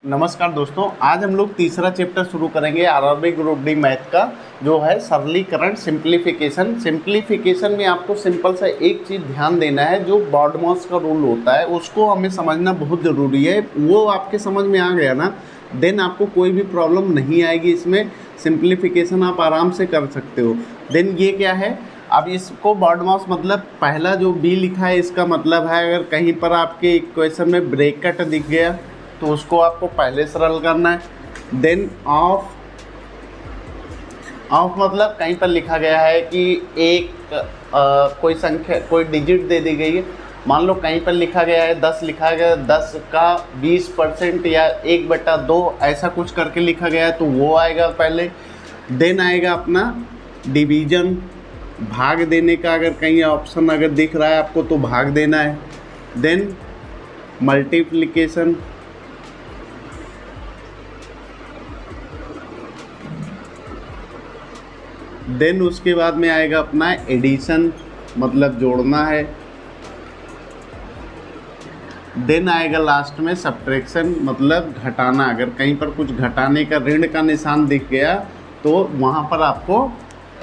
नमस्कार दोस्तों, आज हम लोग तीसरा चैप्टर शुरू करेंगे आरआरबी ग्रुप डी मैथ का, जो है सरलीकरण सिंप्लीफिकेशन। सिंप्लीफिकेशन में आपको सिंपल सा एक चीज़ ध्यान देना है, जो बॉडमॉस का रूल होता है उसको हमें समझना बहुत ज़रूरी है। वो आपके समझ में आ गया ना, देन आपको कोई भी प्रॉब्लम नहीं आएगी। इसमें सिंप्लीफिकेशन आप आराम से कर सकते हो। देन ये क्या है, अब इसको बॉडमॉस मतलब पहला जो बी लिखा है इसका मतलब है, अगर कहीं पर आपके इक्वेशन में ब्रैकेट दिख गया तो उसको आपको पहले सरल करना है। देन ऑफ मतलब कहीं पर लिखा गया है कि एक कोई संख्या, कोई डिजिट दे दी गई है। मान लो कहीं पर लिखा गया है 10 लिखा गया, 10 का 20% या 1/2 ऐसा कुछ करके लिखा गया है, तो वो आएगा पहले। देन आएगा अपना डिवीजन, भाग देने का, अगर कहीं ऑप्शन अगर दिख रहा है आपको तो भाग देना है। देन मल्टीप्लिकेशन, देन उसके बाद में आएगा अपना एडिशन, मतलब जोड़ना है। देन आएगा लास्ट में सब्ट्रैक्शन, मतलब घटाना। अगर कहीं पर कुछ घटाने का, ऋण का निशान दिख गया तो वहाँ पर आपको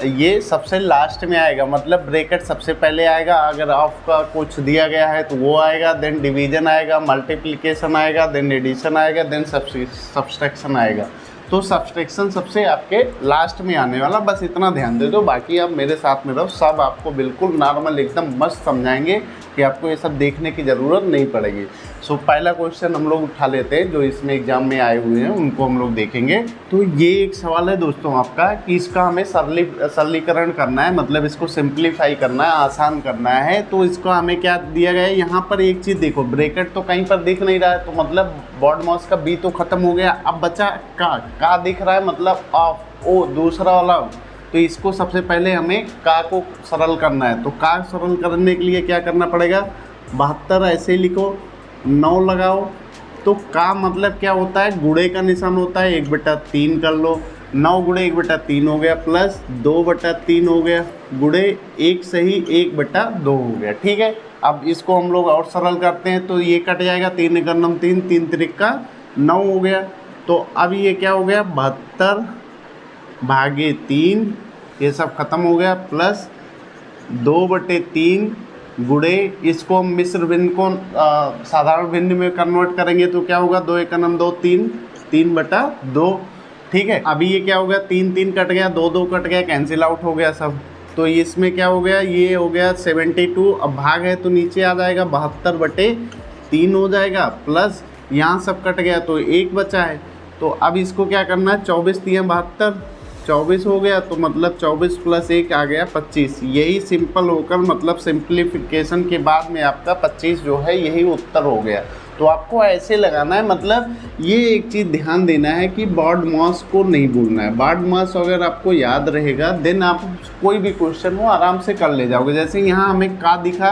ये सबसे लास्ट में आएगा, मतलब ब्रैकेट सबसे पहले आएगा। अगर ऑफ का कुछ दिया गया है तो वो आएगा, देन डिवीजन आएगा, मल्टीप्लिकेशन आएगा, देन एडिशन आएगा, देन सब्सट्रैक्शन आएगा। तो सब्सट्रैक्शन सबसे आपके लास्ट में आने वाला, बस इतना ध्यान दे दो। बाकी आप मेरे साथ में रहो, सब आपको बिल्कुल नॉर्मल एकदम मस्त समझाएंगे कि आपको ये सब देखने की ज़रूरत नहीं पड़ेगी। सो पहला क्वेश्चन हम लोग उठा लेते हैं, जो इसमें एग्जाम में आए हुए हैं उनको हम लोग देखेंगे। तो ये एक सवाल है दोस्तों आपका कि इसका हमें सरलीकरण करना है, मतलब इसको सिंप्लीफाई करना है, आसान करना है। तो इसको हमें क्या दिया गया है, यहाँ पर एक चीज़ देखो, ब्रैकेट तो कहीं पर दिख नहीं रहा है, तो मतलब बॉडमॉस का बी तो ख़त्म हो गया। अब बचा का दिख रहा है, मतलब ऑफ ओ दूसरा वाला। तो इसको सबसे पहले हमें का को सरल करना है। तो का सरल करने के लिए क्या करना पड़ेगा, 72 ऐसे ही लिखो, 9 लगाओ। तो का मतलब क्या होता है, गुणे का निशान होता है, 1/3 कर लो। 9 गुणे 1/3 हो गया, प्लस 2/3 हो गया, गुणे 1 सही 1/2 हो गया। ठीक है, अब इसको हम लोग और सरल करते हैं तो ये कट जाएगा, 3 × 9 3, 3 त्रिका 9 हो गया। तो अब ये क्या हो गया, 72/3, ये सब खत्म हो गया, प्लस 2/3 गुणे, इसको हम मिश्र भिन्न को साधारण भिन्न में कन्वर्ट करेंगे तो क्या होगा, 2 × 1 2 3, 3/2। ठीक है, अभी ये क्या हो गया, 3 3 कट गया, 2 2 कट गया, कैंसिल आउट हो गया सब। तो इसमें क्या हो गया, ये हो गया 72। अब भाग है तो नीचे आ जाएगा, 72/3 हो जाएगा, प्लस यहाँ सब कट गया तो 1 बचा है। तो अब इसको क्या करना है, 24 × 72, 24 हो गया, तो मतलब 24 + 1 आ गया 25। यही सिंपल होकर, मतलब सिंप्लीफिकेशन के बाद में आपका 25 जो है यही उत्तर हो गया। तो आपको ऐसे लगाना है, मतलब ये एक चीज़ ध्यान देना है कि बॉडमॉस को नहीं भूलना है। बॉडमॉस अगर आपको याद रहेगा, देन आप कोई भी क्वेश्चन हो आराम से कर ले जाओगे। जैसे यहाँ हमें का दिखा,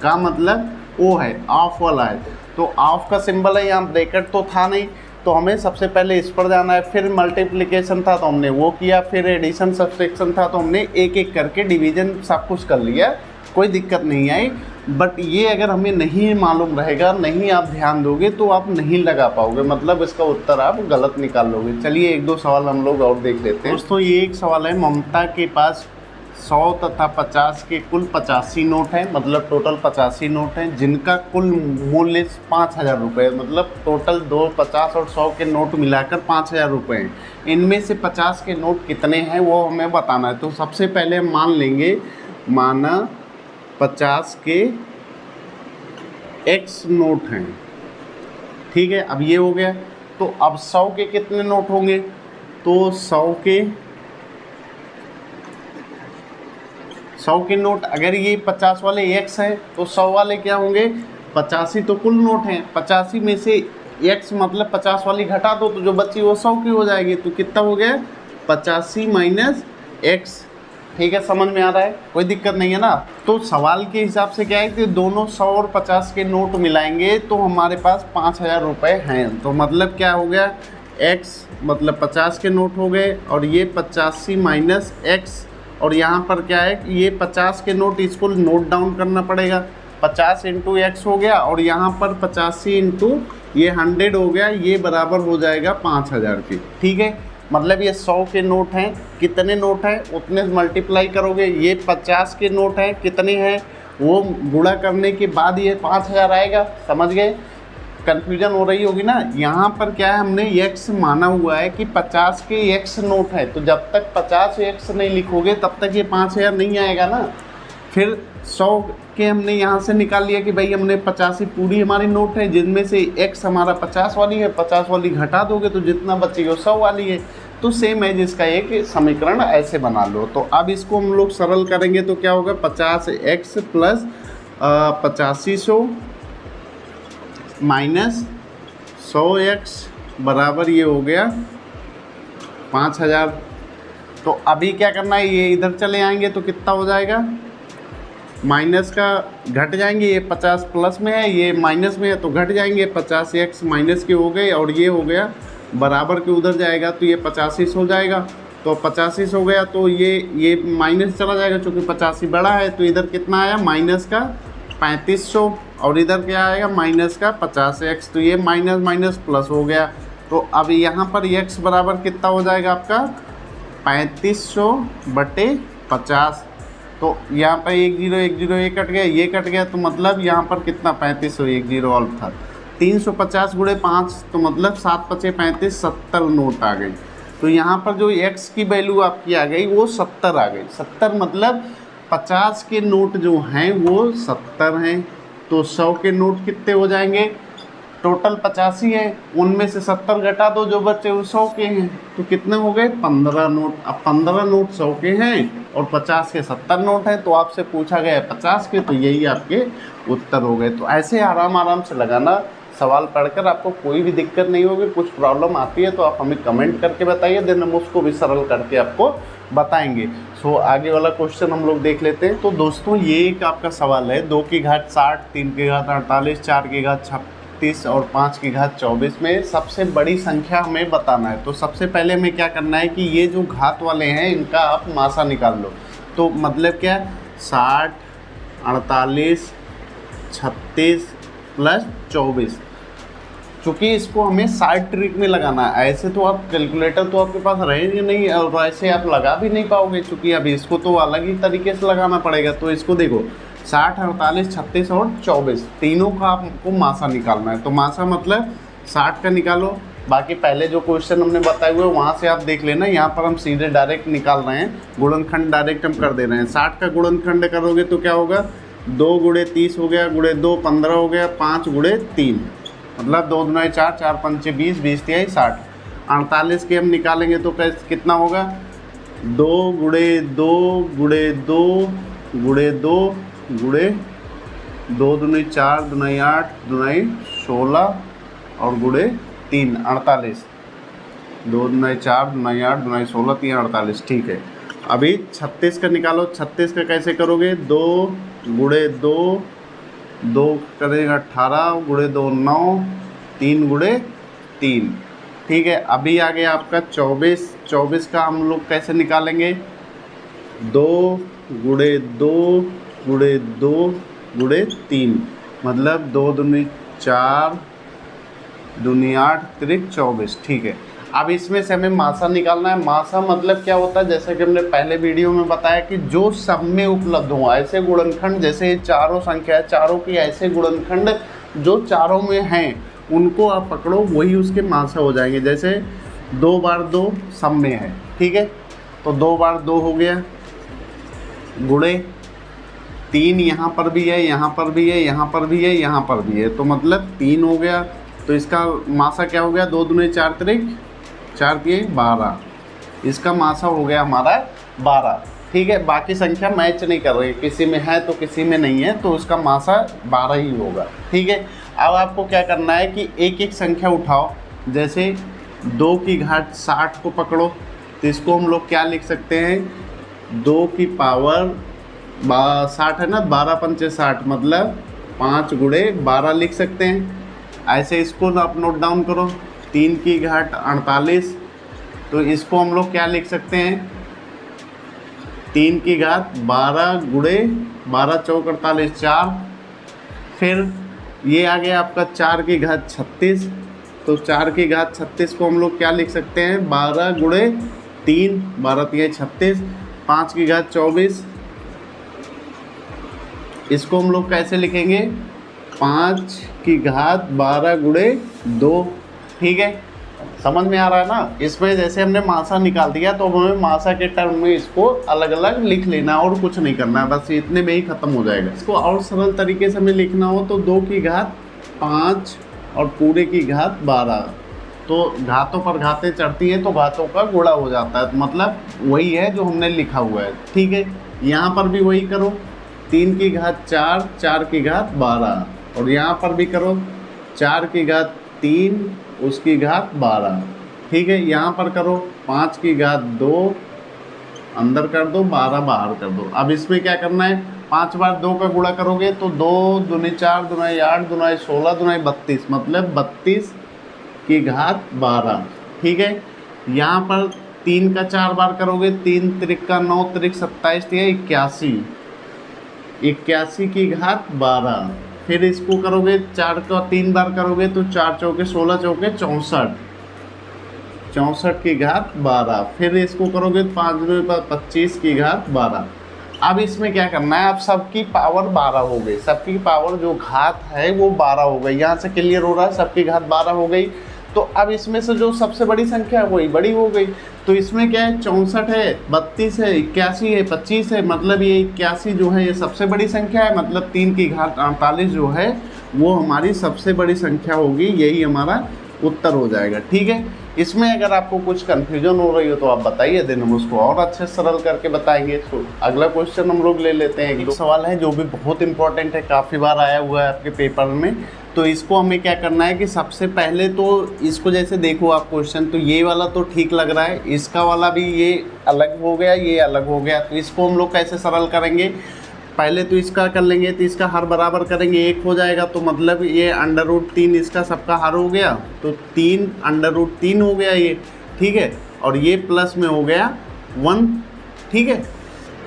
का मतलब वो है ऑफ वाला है, तो ऑफ का सिंबल है, यहाँ ब्रैकेट तो था नहीं, तो हमें सबसे पहले इस पर जाना है। फिर मल्टीप्लिकेशन था तो हमने वो किया, फिर एडिशन सब्सट्रैक्शन था तो हमने एक एक करके डिवीजन सब कुछ कर लिया, कोई दिक्कत नहीं आई। बट ये अगर हमें नहीं मालूम रहेगा, नहीं आप ध्यान दोगे तो आप नहीं लगा पाओगे, मतलब इसका उत्तर आप गलत निकाल लोगे। चलिए 1-2 सवाल हम लोग और देख लेते हैं दोस्तों। ये एक सवाल है, ममता के पास 100 तथा 50 के कुल 85 नोट हैं, मतलब टोटल 85 नोट हैं, जिनका कुल मूल्य 5000 रुपये, मतलब टोटल 2 50 और 100 के नोट मिलाकर 5000 रुपये हैं। इनमें से 50 के नोट कितने हैं वो हमें बताना है। तो सबसे पहले हम मान लेंगे, माना 50 के X नोट हैं। ठीक है, अब ये हो गया। तो अब 100 के कितने नोट होंगे, तो 100 के नोट, अगर ये 50 वाले X हैं तो 100 वाले क्या होंगे, 85 तो कुल नोट हैं। 85 में से X मतलब 50 वाली घटा दो तो जो बची वो 100 की हो जाएगी। तो कितना हो गया, 85 - X। ठीक है, समझ में आ रहा है, कोई दिक्कत नहीं है ना। तो सवाल के हिसाब से क्या है कि दोनों 100 और 50 के नोट मिलाएंगे तो हमारे पास 5000 रुपये हैं। तो मतलब क्या हो गया, X मतलब 50 के नोट हो गए, और ये 85 - X, और यहाँ पर क्या है कि ये 50 के नोट, इसको नोट डाउन करना पड़ेगा। 50 इंटू एक्स हो गया और यहाँ पर 85 इंटू ये 100 हो गया, ये बराबर हो जाएगा 5000 की। ठीक है, मतलब ये 100 के नोट हैं, कितने नोट हैं उतने मल्टीप्लाई करोगे। ये 50 के नोट हैं, कितने हैं वो गुणा करने के बाद ये 5000 आएगा। समझ गए? कन्फ्यूजन हो रही होगी ना। यहाँ पर क्या है, हमने एक्स माना हुआ है कि 50 के एक्स नोट है, तो जब तक 50 एक्स नहीं लिखोगे तब तक ये 5000 नहीं आएगा ना। फिर 100 के हमने यहाँ से निकाल लिया कि भाई हमने 85 पूरी हमारी नोट है, जिनमें से एक्स हमारा 50 वाली है, 50 वाली घटा दोगे तो जितना बचेगी वो 100 वाली है। तो सेम है जिसका एक समीकरण ऐसे बना लो। तो अब इसको हम लोग सरल करेंगे तो क्या होगा, 50x प्लस 8500 माइनस 100x बराबर ये हो गया 5000। तो अभी क्या करना है, ये इधर चले आएंगे तो कितना हो जाएगा, माइनस का घट जाएंगे, ये 50 प्लस में है ये माइनस में है तो घट जाएंगे, 50x माइनस के हो गए और ये हो गया बराबर के उधर जाएगा तो ये 85 हो जाएगा। तो 85 हो गया तो ये माइनस चला जाएगा, चूँकि 85 बड़ा है तो इधर कितना आया माइनस का 3500 और इधर क्या आएगा माइनस का 50x। तो ये माइनस माइनस प्लस हो गया। तो अब यहाँ पर x बराबर कितना हो जाएगा आपका 3500 बटे 50। तो यहाँ पर 1 0 1 0 ये कट गया, ये कट गया, तो मतलब यहाँ पर कितना 3500 1 0 और था 350 गुणे 5 तो मतलब 7 5 35 70 नोट आ गई। तो यहाँ पर जो x की वैल्यू आपकी आ गई वो 70 आ गई। 70 मतलब 50 के नोट जो हैं वो 70 हैं। तो 100 के नोट कितने हो जाएंगे, टोटल 85 है, उनमें से 70 घटा दो जो बच्चे वो 100 के हैं, तो कितने हो गए 15 नोट। अब 15 नोट 100 के हैं और 50 के 70 नोट हैं, तो आपसे पूछा गया है 50 के, तो यही आपके उत्तर हो गए। तो ऐसे आराम से लगाना, सवाल पढ़कर आपको कोई भी दिक्कत नहीं होगी। कुछ प्रॉब्लम आती है तो आप हमें कमेंट करके बताइए, देन हम उसको भी सरल करके आपको बताएंगे। सो आगे वाला क्वेश्चन हम लोग देख लेते हैं। तो दोस्तों ये एक आपका सवाल है, 2 की घात 60, 3 की घात 48, 4 की घात 36 और 5 की घात 24 में सबसे बड़ी संख्या हमें बताना है। तो सबसे पहले हमें क्या करना है कि ये जो घात वाले हैं इनका आप मासा निकाल लो। तो मतलब क्या 60, 48, 36 प्लस 24, चूँकि इसको हमें साइड ट्रिक में लगाना है। ऐसे तो आप कैलकुलेटर तो आपके पास रहेंगे नहीं और ऐसे आप लगा भी नहीं पाओगे, चूँकि अभी इसको तो अलग ही तरीके से लगाना पड़ेगा। तो इसको देखो 60, 48, 36 और 24 तीनों का आपको मासा निकालना है। तो मासा मतलब 60 का निकालो, बाकी पहले जो क्वेश्चन हमने बताए हुए वहाँ से आप देख लेना। यहाँ पर हम सीधे डायरेक्ट निकाल रहे हैं, गुणनखंड डायरेक्ट हम कर दे रहे हैं। 60 का गुणनखंड करोगे तो क्या होगा, 2 गुणे 30 हो गया, गुणे 2 15 हो गया, 5 गुणे 3 मतलब 2 दूना 4, 4 पंचे 20, 20 तिहाई 60। 48 के हम निकालेंगे तो कैसे कितना होगा, 2 गुणे 2 गुणे 2 गुणे 2 गुणे 2 दूनी 4 दूनाई 8 दूनाई 16 और गुणे 3 48। 2 दूनाई 4 दूनाई 8 दूनाई 16 3 48। ठीक है, अभी 36 का निकालो। 36 का कैसे करोगे, 2 गुणे 2 2 करेगा 18 गुणे 2 9 3 गुणे 3। ठीक है, अभी आ गया आपका 24। 24 का हम लोग कैसे निकालेंगे, 2 गुणे 2 गुणे 2 गुणे 3 मतलब 2 दूनी 4 दूनी 8 त्रिक 24। ठीक है, अब इसमें से हमें मासा निकालना है। मासा मतलब क्या होता है, जैसे कि हमने पहले वीडियो में बताया कि जो सब में उपलब्ध हो ऐसे गुणनखंड, जैसे चारों संख्या है, चारों की ऐसे गुणनखंड जो चारों में हैं उनको आप पकड़ो, वही उसके मासा हो जाएंगे। जैसे 2 बार 2 सब में है, ठीक है, तो 2 बार 2 हो गया, गुणे 3 यहाँ पर भी है, यहाँ पर भी है, यहाँ पर भी है, यहाँ पर भी है, तो मतलब 3 हो गया। तो इसका मासा क्या हो गया, 2 दूने 4 त्रिक 4 तिहाई 12, इसका मासा हो गया हमारा 12। ठीक है, बाकी संख्या मैच नहीं कर रही, किसी में है तो किसी में नहीं है, तो उसका मासा 12 ही होगा। ठीक है, अब आपको क्या करना है कि एक एक संख्या उठाओ। जैसे 2 की घात 60 को पकड़ो, तो इसको हम लोग क्या लिख सकते हैं, 2 की पावर 60 है ना, 12 पंचे 60 मतलब 5 गुणे 12 लिख सकते हैं। ऐसे इसको आप नोट डाउन करो। 3 की घात 48, तो इसको हम लोग क्या लिख सकते हैं, 3 की घात 12 गुणे 12 चौक 48 4 फिर ये आ गया आपका 4 की घात 36, तो 4 की घात 36 को हम लोग क्या लिख सकते हैं, 12 गुणे 3, 12 3 36, 5 की घात 24, इसको हम लोग कैसे लिखेंगे, 5 की घात 12 गुणे 2। ठीक है, समझ में आ रहा है ना। इसमें जैसे हमने मासा निकाल दिया तो हमें मासा के टर्म में इसको अलग अलग लिख लेना और कुछ नहीं करना है, बस इतने में ही ख़त्म हो जाएगा। इसको और सरल तरीके से हमें लिखना हो तो 2 की घात 5 और पूरे की घात 12, तो घातों पर घातें चढ़ती हैं तो घातों का गुणा हो जाता है, तो मतलब वही है जो हमने लिखा हुआ है। ठीक है, यहाँ पर भी वही करो, 3 की घात 4, 4 की घात 12, और यहाँ पर भी करो 4 की घात 3 उसकी घात 12। ठीक है, यहाँ पर करो 5 की घात 2 अंदर कर दो, 12 बाहर कर दो। अब इसमें क्या करना है, 5 बार 2 का गुणा करोगे तो 2 दूनी 4 दूनी 8 दूनी 16 दूनी 32, मतलब 32 की घात 12। ठीक है, यहाँ पर 3 का 4 बार करोगे, 3 त्रिक 9 त्रिक 27 81, 81 की घात 12। फिर इसको करोगे 4 का 3 बार करोगे तो 4 चौके 16 चौके 64, 64 की घात 12। फिर इसको करोगे 5 दूनी 25 की घात 12। अब इसमें क्या करना है, अब सबकी पावर 12 हो गई, सबकी पावर जो घात है वो 12 हो गई। यहाँ से क्लियर हो रहा है, सबकी घात 12 हो गई। तो अब इसमें से जो सबसे बड़ी संख्या है वही बड़ी हो गई। तो इसमें क्या है, 64 है, 32 है, 81 है, 25 है, मतलब ये 81 जो है ये सबसे बड़ी संख्या है, मतलब 3 की घात 48 जो है वो हमारी सबसे बड़ी संख्या होगी, यही हमारा उत्तर हो जाएगा। ठीक है, इसमें अगर आपको कुछ कन्फ्यूजन हो रही हो तो आप बताइए, देन हम उसको और अच्छे सरल करके बताएंगे। तो अगला क्वेश्चन हम लोग ले लेते हैं। एक सवाल है जो भी बहुत इंपॉर्टेंट है, काफ़ी बार आया हुआ है आपके पेपर में। तो इसको हमें क्या करना है कि सबसे पहले तो इसको जैसे देखो आप क्वेश्चन, तो ये वाला तो ठीक लग रहा है, इसका वाला भी ये अलग हो गया, ये अलग हो गया। तो इसको हम लोग कैसे सरल करेंगे, पहले तो इसका कर लेंगे, तो इसका हर बराबर करेंगे 1 हो जाएगा, तो मतलब ये √3 इसका सबका हर हो गया, तो 3 √3 हो गया ये। ठीक है, और ये प्लस में हो गया 1। ठीक है,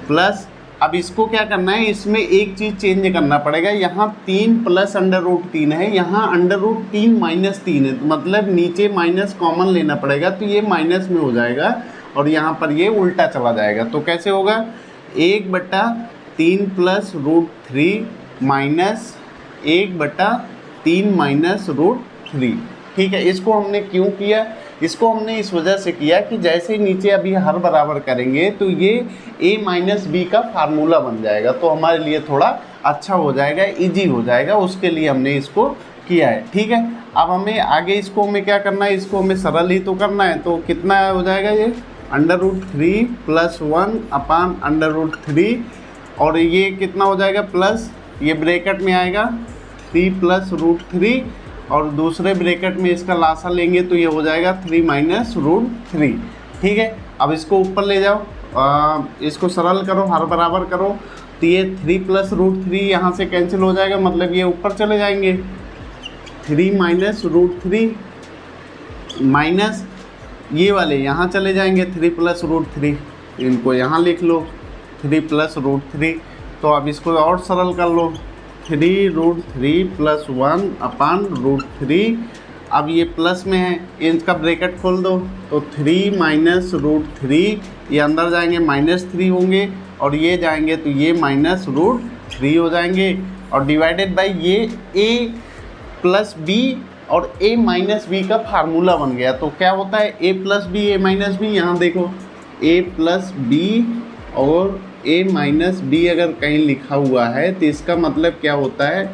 प्लस अब इसको क्या करना है, इसमें एक चीज़ चेंज करना पड़ेगा, यहाँ 3 प्लस √3 है, यहाँ √3 माइनस 3 है, तो मतलब नीचे माइनस कॉमन लेना पड़ेगा, तो ये माइनस में हो जाएगा और यहाँ पर ये उल्टा चला जाएगा। तो कैसे होगा, 1/3 प्लस √3 माइनस 1/3 माइनस √3। ठीक है, इसको हमने क्यों किया, इसको हमने इस वजह से किया कि जैसे नीचे अभी हर बराबर करेंगे तो ये a माइनस बी का फार्मूला बन जाएगा, तो हमारे लिए थोड़ा अच्छा हो जाएगा, इजी हो जाएगा, उसके लिए हमने इसको किया है। ठीक है, अब हमें आगे इसको हमें क्या करना है, इसको हमें सरल ही तो करना है। तो कितना हो जाएगा ये, √3 प्लस 1/√3, और ये कितना हो जाएगा प्लस, ये ब्रैकेट में आएगा 3 प्लस √3, और दूसरे ब्रैकेट में इसका लासा लेंगे तो ये हो जाएगा 3 माइनस √3। ठीक है, अब इसको ऊपर ले जाओ, इसको सरल करो, हर बराबर करो, तो ये 3 प्लस √3 यहाँ से कैंसिल हो जाएगा, मतलब ये ऊपर चले जाएंगे, 3 माइनस √3 माइनस ये वाले यहाँ चले जाएंगे 3 प्लस √3, इनको यहाँ लिख लो 3 प्लस √3। तो अब इसको और सरल कर लो, 3√3 प्लस 1/√3। अब ये प्लस में है, इनका ब्रैकेट खोल दो, तो 3 माइनस √3, ये अंदर जाएंगे -3 होंगे, और ये जाएंगे तो ये माइनस √3 हो जाएंगे, और डिवाइडेड बाई ये a प्लस बी और a माइनस बी का फार्मूला बन गया। तो क्या होता है, a plus b a minus b, यहाँ देखो a प्लस बी और a माइनस बी अगर कहीं लिखा हुआ है तो इसका मतलब क्या होता है,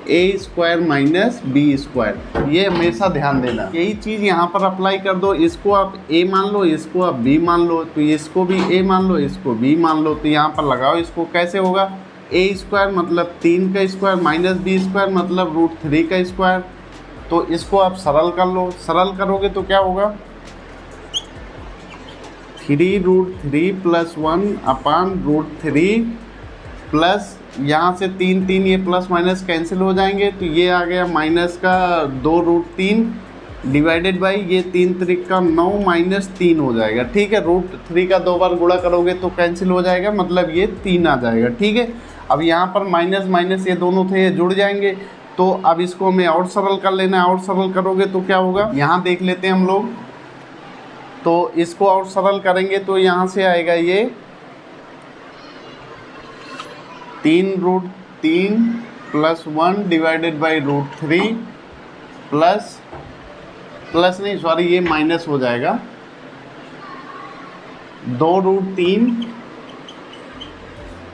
a² माइनस b²। ये हमेशा ध्यान देना, यही चीज़ यहाँ पर अप्लाई कर दो, इसको आप a मान लो, इसको आप b मान लो, तो इसको भी a मान लो, इसको b मान लो, तो यहाँ पर लगाओ इसको, कैसे होगा, a² मतलब 3 का स्क्वायर माइनस b² मतलब √3 का स्क्वायर। तो इसको आप सरल कर लो, सरल करोगे तो क्या होगा, 3√3 प्लस 1/√3 प्लस यहाँ से 3 ये प्लस माइनस कैंसिल हो जाएंगे, तो ये आ गया माइनस का 2√3 डिवाइडेड बाई ये 3 त्रिक का 9 माइनस 3 हो जाएगा। ठीक है, √3 का 2 बार गुणा करोगे तो कैंसिल हो जाएगा, मतलब ये 3 आ जाएगा। ठीक है, अब यहाँ पर माइनस माइनस ये दोनों थे, ये जुड़ जाएंगे। तो अब इसको हमें और सरल कर लेना है। और सरल करोगे तो क्या होगा, यहाँ देख लेते हैं हम लोग। तो इसको और सरल करेंगे तो यहाँ से आएगा ये 3√3 + 1 डिवाइडेड बाई √3 प्लस नहीं सॉरी ये माइनस हो जाएगा 2√3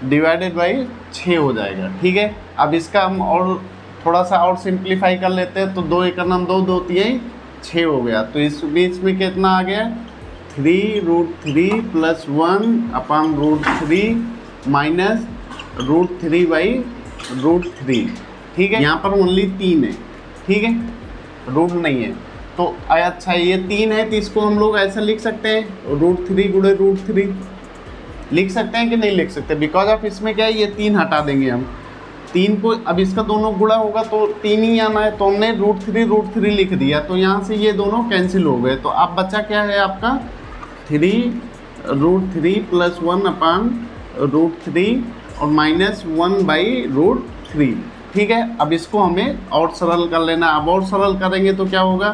डिवाइडेड बाई 6 हो जाएगा। ठीक है, अब इसका हम और थोड़ा सा और सिंप्लीफाई कर लेते हैं। तो 2 × 2 2 3 6 हो गया। तो इस बीच में कितना आ गया 3√3 + 1/√3 माइनस √3/√3। ठीक है, यहाँ पर ओनली 3 है। ठीक है, रूट नहीं है। तो अच्छा ये 3 है तो इसको हम लोग ऐसा लिख सकते हैं √3 × √3 लिख सकते हैं कि नहीं लिख सकते, बिकॉज ऑफ इसमें क्या है ये 3 हटा देंगे हम 3 को। अब इसका दोनों गुणा होगा तो 3 ही आना है, तो हमने √3 लिख दिया। तो यहाँ से ये दोनों कैंसिल हो गए। तो अब बचा क्या है आपका 3√3 + 1/√3 और माइनस 1/√3। ठीक है, अब इसको हमें और सरल कर लेना। अब और सरल करेंगे तो क्या होगा,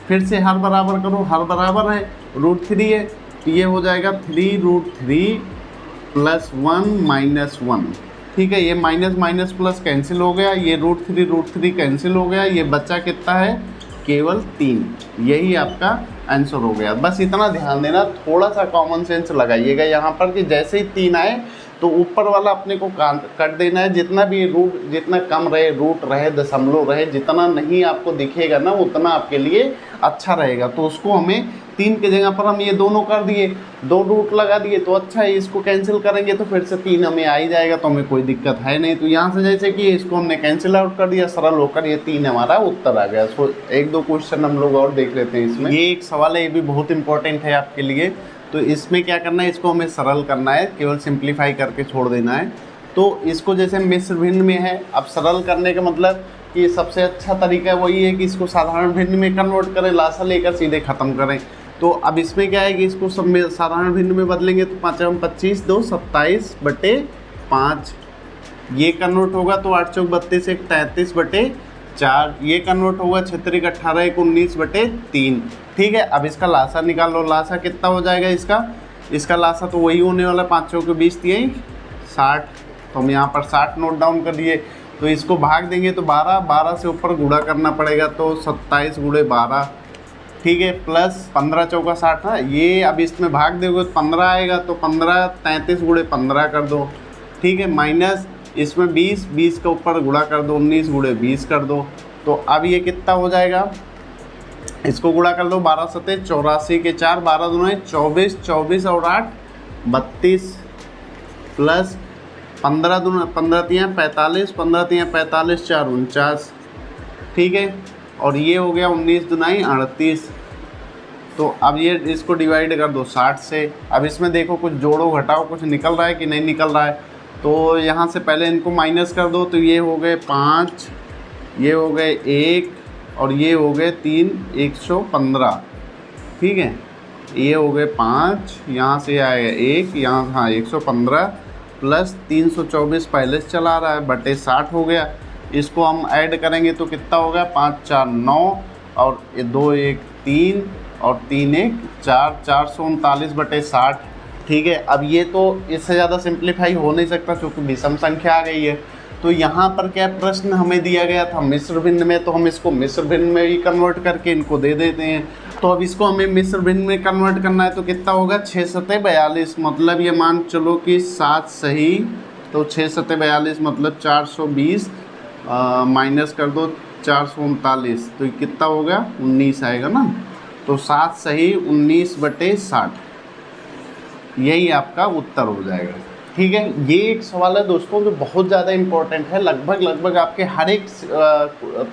फिर से हर बराबर करो, हर बराबर है √3 है तो ये हो जाएगा 3√3 + 1 - 1। ठीक है, ये माइनस माइनस प्लस कैंसिल हो गया, ये √3 कैंसिल हो गया, ये बच्चा कितना है केवल 3। यही आपका आंसर हो गया। बस इतना ध्यान देना, थोड़ा सा कॉमन सेंस लगाइएगा यहाँ पर कि जैसे ही 3 आए तो ऊपर वाला अपने को कट देना है। जितना भी रूट जितना कम रहे, रूट रहे, दशमलव रहे, जितना नहीं आपको दिखेगा ना उतना आपके लिए अच्छा रहेगा। तो उसको हमें 3 की जगह पर हम ये दोनों कर दिए, 2 रूट लगा दिए तो अच्छा है। इसको कैंसिल करेंगे तो फिर से 3 हमें आ ही जाएगा, तो हमें कोई दिक्कत है नहीं। तो यहाँ से जैसे कि इसको हमने कैंसिल आउट कर दिया, सरल होकर ये 3 हमारा उत्तर आ गया। सो 1-2 क्वेश्चन हम लोग और देख लेते हैं इसमें। ये एक सवाल है, ये भी बहुत इंपॉर्टेंट है आपके लिए। तो इसमें क्या करना है, इसको हमें सरल करना है, केवल सिंप्लीफाई करके छोड़ देना है। तो इसको जैसे मिश्र भिन्न में है, अब सरल करने का मतलब कि सबसे अच्छा तरीका वही है कि इसको साधारण भिन्न में कन्वर्ट करें, लासा लेकर सीधे ख़त्म करें। तो अब इसमें क्या है कि इसको सब में साधारण भिन्न में बदलेंगे तो 5 × 25 2 27/5 ये कन्वर्ट होगा। तो 8 × 4 32 1 33/4 ये कन्वर्ट होगा। 6 × 3 = 18 1 19/3। ठीक है, अब इसका लासा निकालो। लासा कितना हो जाएगा इसका लासा तो वही होने वाला 5 × 4 = 20 3 60। तो हम यहाँ पर 60 नोट डाउन कर दिए। तो इसको भाग देंगे तो 12 से ऊपर गुणा करना पड़ेगा, तो 27 × 12। ठीक है, प्लस 15 × 4 = 60 है। ये अब इसमें भाग दोगे तो 15 आएगा, तो 15 33 × 15 कर दो। ठीक है, माइनस इसमें 20 के ऊपर गुणा कर दो, 19 × 20 कर दो। तो अब ये कितना हो जाएगा, इसको गुणा कर दो। 12 × 7 = 84 के 4 12 दूनी 24 24 और 8 32 प्लस 15 दूनी 15 × 3 = 45 15 × 3 = 45 4 49। ठीक है, और ये हो गया 19 दूनी 38। तो अब ये इसको डिवाइड कर दो 60 से। अब इसमें देखो कुछ जोड़ो घटाओ, कुछ निकल रहा है कि नहीं निकल रहा है। तो यहाँ से पहले इनको माइनस कर दो, तो ये हो गए 5, ये हो गए 1 और ये हो गए 3 115। ठीक है, ये हो गए 5, यहाँ से आएगा 1 यहाँ, हाँ 115 प्लस 324 पहले से चला रहा है बटे 60 हो गया। इसको हम ऐड करेंगे तो कितना होगा 5 4 9 और 2 1 3 और 3 1 4 439/60। ठीक है, अब ये तो इससे ज़्यादा सिंप्लीफाई हो नहीं सकता क्योंकि विषम संख्या आ गई है। तो यहाँ पर क्या प्रश्न हमें दिया गया था मिश्र भिन्न में, तो हम इसको मिश्र भिन्न में ही कन्वर्ट करके इनको दे देते हैं। तो अब इसको हमें मिश्र भिन्न में कन्वर्ट करना है तो कितना होगा 6 × 7 = 42। मतलब ये मान चलो कि 7 सही, तो 6 × 7 = 42 मतलब 420 माइनस कर दो 439, तो कितना होगा 19 आएगा ना। तो 7 सही 19/60 यही आपका उत्तर हो जाएगा। ठीक है, ये एक सवाल है दोस्तों जो बहुत ज़्यादा इम्पोर्टेंट है। लगभग आपके हर एक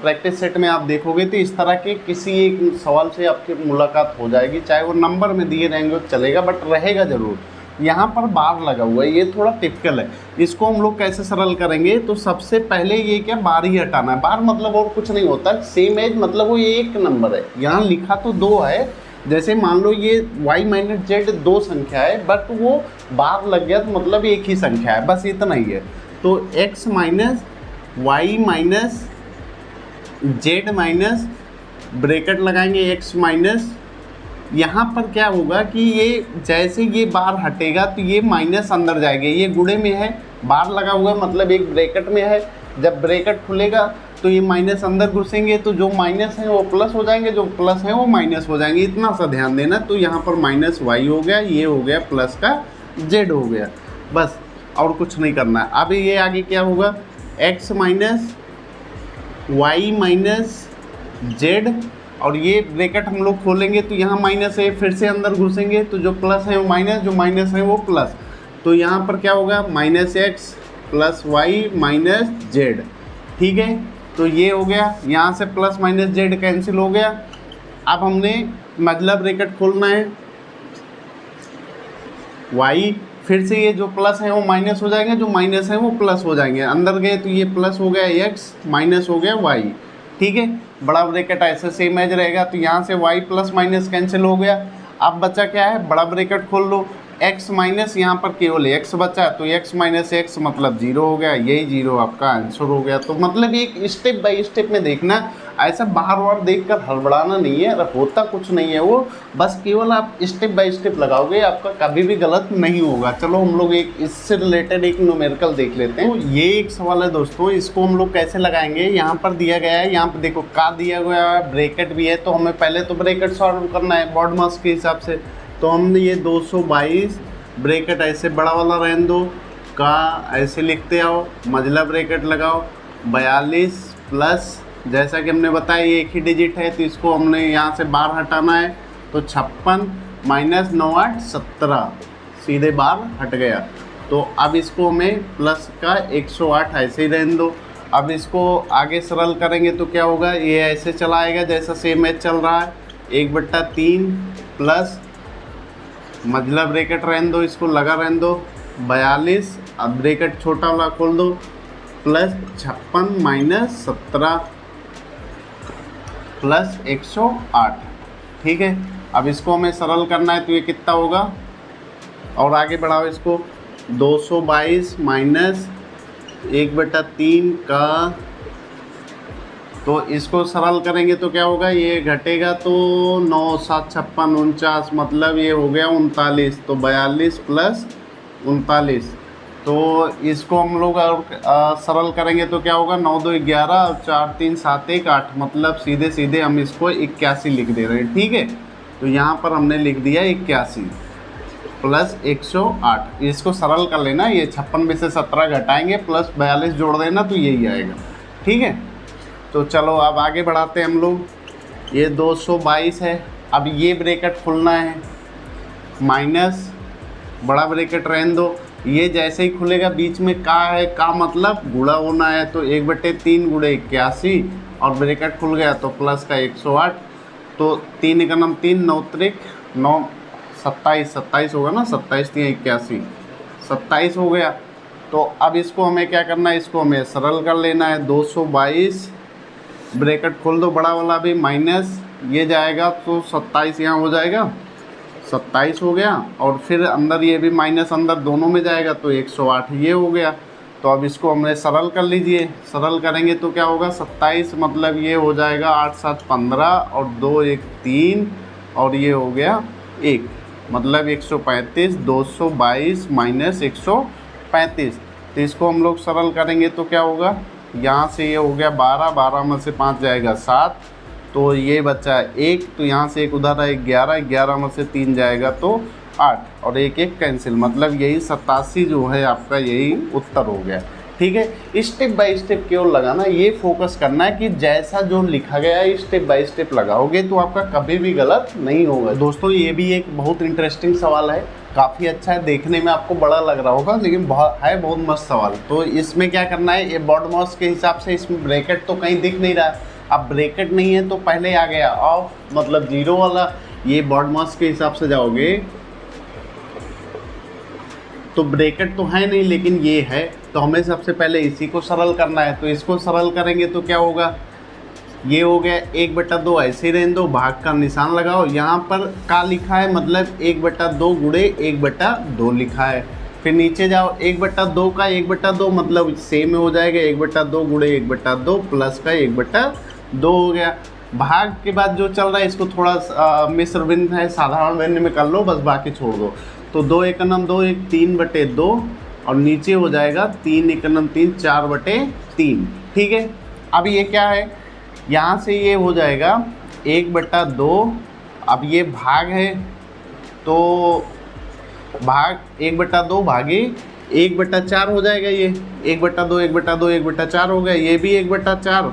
प्रैक्टिस सेट में आप देखोगे तो इस तरह के किसी एक सवाल से आपकी मुलाकात हो जाएगी, चाहे वो नंबर में दिए रहेंगे तो चलेगा, बट रहेगा ज़रूर। यहाँ पर बार लगा हुआ है, ये थोड़ा टिपिकल है। इसको हम लोग कैसे सरल करेंगे, तो सबसे पहले ये क्या बार ही हटाना है। बार मतलब और कुछ नहीं होता, सेम एज मतलब वो एक नंबर है। यहाँ लिखा तो 2 है, जैसे मान लो ये y - z 2 संख्या है बट वो बार लग गया तो मतलब एक ही संख्या है, बस इतना ही है। तो x minus y minus z minus bracket लगाएंगे x माइनस, यहाँ पर क्या होगा कि ये जैसे ये बार हटेगा तो ये माइनस अंदर जाएगा, ये गुणे में है, बार लगा हुआ मतलब एक ब्रैकेट में है, जब ब्रैकेट खुलेगा तो ये माइनस अंदर घुसेंगे तो जो माइनस है वो प्लस हो जाएंगे, जो प्लस है वो माइनस हो जाएंगे, इतना सा ध्यान देना। तो यहाँ पर माइनस वाई हो गया, ये हो गया प्लस का जेड हो गया, बस और कुछ नहीं करना है। अब ये आगे क्या होगा, x minus y minus z, और ये ब्रैकेट हम लोग खोलेंगे तो यहाँ माइनस है, फिर से अंदर घुसेंगे तो जो प्लस है वो माइनस, जो माइनस है वो प्लस, तो यहाँ पर क्या होगा minus x plus y minus z. ठीक है, तो ये हो गया, यहाँ से प्लस माइनस जेड कैंसिल हो गया। अब हमने मझला ब्रैकेट खोलना है, वाई फिर से ये जो प्लस है वो माइनस हो जाएंगे, जो माइनस है वो प्लस हो जाएंगे, अंदर गए तो ये प्लस हो गया एक्स माइनस हो गया वाई। ठीक है, बड़ा ब्रैकेट ऐसे सेम एज रहेगा, तो यहाँ से y प्लस माइनस कैंसिल हो गया। अब बचा क्या है, बड़ा ब्रैकेट खोल लो, x माइनस यहाँ पर केवल x बचा, तो x माइनस एक्स मतलब 0 हो गया, यही 0 आपका आंसर हो गया। तो मतलब एक स्टेप बाय स्टेप में देखना, ऐसा बार बार देखकर हड़बड़ाना नहीं है, होता कुछ नहीं है वो, बस केवल आप स्टेप बाय स्टेप लगाओगे, आपका कभी भी गलत नहीं होगा। चलो हम लोग एक इससे रिलेटेड एक न्यूमेरिकल देख लेते हैं। तो ये एक सवाल है दोस्तों, इसको हम लोग कैसे लगाएंगे, यहाँ पर दिया गया है, यहाँ पर देखो का दिया गया है, ब्रैकेट भी है, तो हमें पहले तो ब्रैकेट सॉल्व करना है बॉड मास के हिसाब से। तो हमने ये 222 ब्रैकेट ऐसे बड़ा वाला रहने दो, का ऐसे लिखते आओ, मझला ब्रैकेट लगाओ, 42 प्लस जैसा कि हमने बताया ये एक ही डिजिट है तो इसको हमने यहाँ से बार हटाना है, तो 56 माइनस 9 8 17 सीधे बार हट गया। तो अब इसको हमें प्लस का 108 ऐसे ही रहने दो। अब इसको आगे सरल करेंगे तो क्या होगा, ये ऐसे चला आएगा जैसा सेम एज चल रहा है, 1/3 प्लस मझला ब्रैकेट रहने दो, इसको लगा रहने दो 42, अब ब्रैकेट छोटा वाला खोल दो, प्लस 56 माइनस 17 प्लस 108। ठीक है, अब इसको हमें सरल करना है तो ये कितना होगा, और आगे बढ़ाओ इसको, 222 माइनस 1/3 का, तो इसको सरल करेंगे तो क्या होगा, ये घटेगा तो 9 7 56 49, मतलब ये हो गया 39, तो 42 प्लस 39, तो इसको हम लोग सरल करेंगे तो क्या होगा, 9 2 11 और 4 3 7 1 8, मतलब सीधे सीधे हम इसको 81 लिख दे रहे हैं। ठीक है, तो यहाँ पर हमने लिख दिया 81 प्लस 108, इसको सरल कर लेना, ये 56 में से 17 घटाएंगे प्लस 42 जोड़ देना तो यही आएगा। ठीक है, तो चलो अब आगे बढ़ाते हैं हम लोग, ये 222 है, अब ये ब्रैकेट खुलना है, माइनस बड़ा ब्रैकेट रहने दो, ये जैसे ही खुलेगा बीच में का है, का मतलब गुणा होना है, तो 1/3 गुणे 81 और ब्रैकेट खुल गया तो प्लस का 108, तो 3 × 9 3 9 3 9 27 27 होगा ना, 27 3 81 27 हो गया। तो अब इसको हमें क्या करना है, इसको हमें सरल कर लेना है, 222 ब्रैकेट खोल दो बड़ा वाला भी, माइनस ये जाएगा तो 27 यहाँ हो जाएगा, 27 हो गया, और फिर अंदर ये भी माइनस अंदर दोनों में जाएगा तो 108 ये हो गया। तो अब इसको हमने सरल कर लीजिए, सरल करेंगे तो क्या होगा, 27 मतलब ये हो जाएगा 8 7 15 और 2 1 3 और ये हो गया 1, मतलब 135, 222 माइनस 135, तो इसको हम लोग सरल करेंगे तो क्या होगा, यहाँ से ये हो गया 12, 12 में से 5 जाएगा 7, तो ये बचा 1, तो यहाँ से एक उधर है 11, 11 में से 3 जाएगा तो 8 और 1 1 कैंसिल, मतलब यही 87 जो है आपका यही उत्तर हो गया। ठीक है, स्टेप बाय स्टेप केवल लगाना, ये फोकस करना है कि जैसा जो लिखा गया है स्टेप बाय स्टेप लगाओगे तो आपका कभी भी गलत नहीं होगा। दोस्तों ये भी एक बहुत इंटरेस्टिंग सवाल है, काफ़ी अच्छा है, देखने में आपको बड़ा लग रहा होगा लेकिन बहुत मस्त सवाल। तो इसमें क्या करना है, ये बॉड मास के हिसाब से इसमें ब्रैकेट तो कहीं दिख नहीं रहा, अब ब्रैकेट नहीं है तो पहले आ गया ऑफ, मतलब 0 वाला, ये बॉड मास के हिसाब से जाओगे तो ब्रैकेट तो है नहीं लेकिन ये है, तो हमें सबसे पहले इसी को सरल करना है। तो इसको सरल करेंगे तो क्या होगा, ये हो गया 1/2, ऐसे ही रहने दो, भाग का निशान लगाओ, यहाँ पर का लिखा है मतलब 1/2 गुणे 1/2 लिखा है, फिर नीचे जाओ 1/2 का 1/2 मतलब सेम हो जाएगा 1/2 गुणे 1/2 प्लस का 1/2 हो गया। भाग के बाद जो चल रहा है इसको थोड़ा मिश्र भिन्न है साधारण भिन्न में कर लो, बस बाकी छोड़ दो। तो 2 एकनम 2 1 3/2 और नीचे हो जाएगा 3 एकनम 3 4/3। ठीक है, अब ये क्या है, यहाँ से ये हो जाएगा 1/2। अब ये भाग है तो भाग 1/2 भागे 1/4 हो जाएगा। ये 1/2 1/2 1/4 हो गया, ये भी 1/4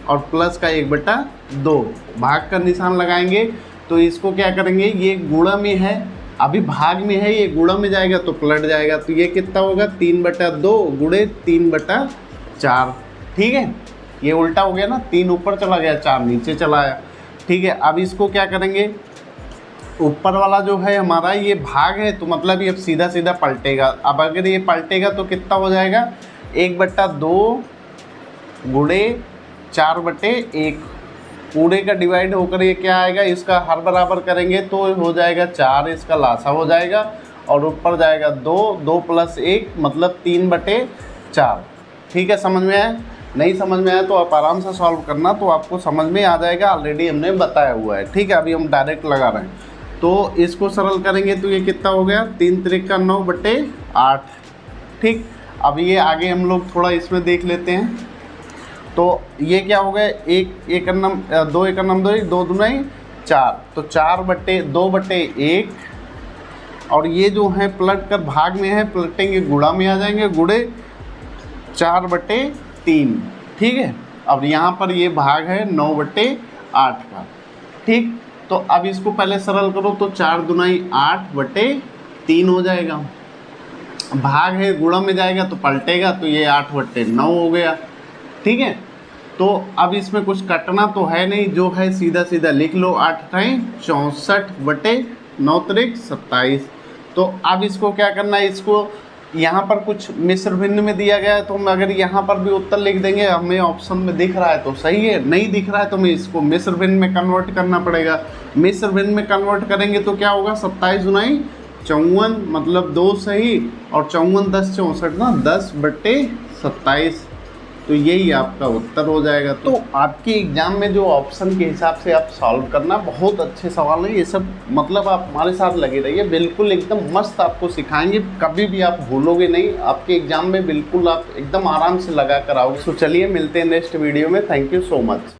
और प्लस का 1/2 भाग का निशान लगाएंगे। तो इसको क्या करेंगे, ये गुणा में है, अभी भाग में है, ये गुणा में जाएगा तो पलट जाएगा। तो ये कितना होगा 3/2 गुणे 3/4। ठीक है, ये उल्टा हो गया ना, 3 ऊपर चला गया 4 नीचे चला आया। ठीक है, अब इसको क्या करेंगे, ऊपर वाला जो है हमारा ये भाग है तो मतलब ये सीधा सीधा पलटेगा। अब अगर ये पलटेगा तो कितना हो जाएगा 1/2 गुणे 4/1 पूरे का डिवाइड होकर ये क्या आएगा, इसका हर बराबर करेंगे तो हो जाएगा 4, इसका लासा हो जाएगा और ऊपर जाएगा 2 2 + 1 मतलब 3/4। ठीक है, समझ में आया? नहीं समझ में आया तो आप आराम से सॉल्व करना, तो आपको समझ में आ जाएगा, ऑलरेडी हमने बताया हुआ है। ठीक है, अभी हम डायरेक्ट लगा रहे हैं तो इसको सरल करेंगे तो ये कितना हो गया 3 त्रिक 9/8। ठीक, अब ये आगे हम लोग थोड़ा इसमें देख लेते हैं। तो ये क्या हो गया 2 एकनम 2 2 दूनी 4 तो 4/2/1 और ये जो है पलट कर भाग में है, पलटेंगे गुणा में आ जाएंगे गुणे 4/3। ठीक है, अब यहाँ पर ये भाग है 9/8 का। ठीक, तो अब इसको पहले सरल करो तो 4 दूनी 8/3 हो जाएगा। भाग है गुणा में जाएगा तो पलटेगा तो ये 8/9 हो गया। ठीक है, तो अब इसमें कुछ कटना तो है नहीं, जो है सीधा सीधा लिख लो 8 64/9 त्रिक 27। तो अब इसको क्या करना है, इसको यहाँ पर कुछ मिश्र भिन्न में दिया गया है तो हम अगर यहाँ पर भी उत्तर लिख देंगे, हमें ऑप्शन में दिख रहा है तो सही है, नहीं दिख रहा है तो हमें इसको मिश्र भिन्न में कन्वर्ट करना पड़ेगा। मिश्र भिन्न में कन्वर्ट करेंगे तो क्या होगा 27 दूनी 54 मतलब 2 सही और 54 10 64 ना 10/27। तो यही आपका उत्तर हो जाएगा। तो आपके एग्जाम में जो ऑप्शन के हिसाब से आप सॉल्व करना, बहुत अच्छे सवाल है ये सब, मतलब आप हमारे साथ लगे रहिए, बिल्कुल एकदम मस्त आपको सिखाएंगे, कभी भी आप भूलोगे नहीं। आपके एग्जाम में बिल्कुल आप एकदम आराम से लगा कर आओगे। तो चलिए मिलते हैं नेक्स्ट वीडियो में। Thank you so much.